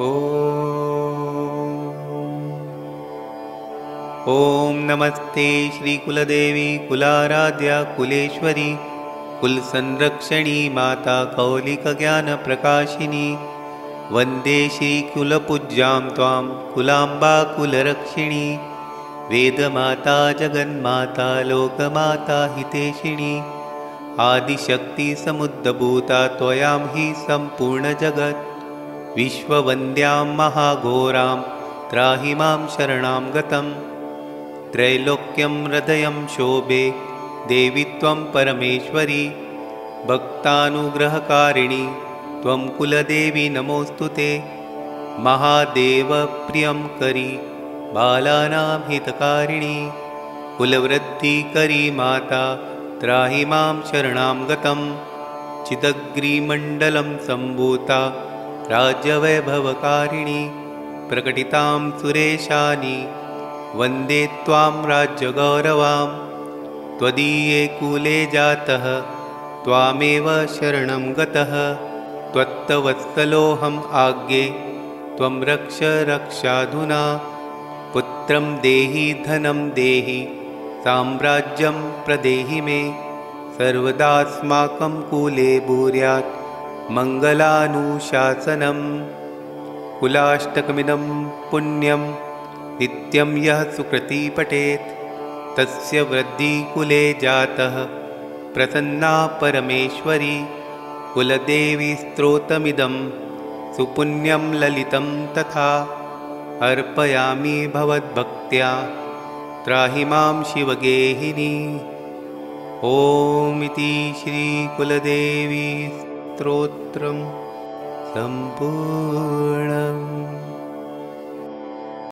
ॐ नमस्ते श्रीकुलदेवी कुलाराध्या कुलेश्वरी कुलसंरक्षणी माता कौलिकज्ञानप्रकाशिनी वन्दे श्रीकुलपूज्यां त्वां कुलाम्बा कुलरक्षिणी वेदमाता जगन्माता लोकमाता हितेशिनी आदिशक्तिसमुद्भूता त्वयां हि सम्पूर्णजगत् विश्ववन्द्यां महाघोरां त्राहि मां शरणां गतम् त्रैलोक्यं हृदयं शोभे देवी त्वं परमेश्वरी भक्तानुग्रहकारिणी त्वं कुलदेवी नमोऽस्तु ते महादेवप्रियं करी बालानां हितकारिणी कुलवृद्धिकरी माता त्राहि मां शरणां गतं चिदग्रिमण्डलं सम्भूता राज्यवैभवकारिणी प्रकटितां सुरेशानि वन्दे त्वां राज्यगौरवां त्वदीये कुले जातः त्वामेव शरणं गतः त्वत्तवत्सलोऽहम् आज्ञे त्वं रक्ष रक्षाधुना पुत्रं देहि धनं देहि साम्राज्यं प्रदेहि मे सर्वदास्माकं कुले भूर्यात् मङ्गलानुशासनम् कुलाष्टकमिदं पुण्यं नित्यं यः सुकृती पठेत् तस्य वृद्धिकुले जातः प्रसन्ना परमेश्वरी कुलदेवी स्तोत्रमिदं सुपुण्यं ललितं तथा अर्पयामि भवद्भक्त्या त्राहि मां शिवगेहिनी ॐ इति श्रीकुलदेवी स्तोत्रं सम्पूर्णम्।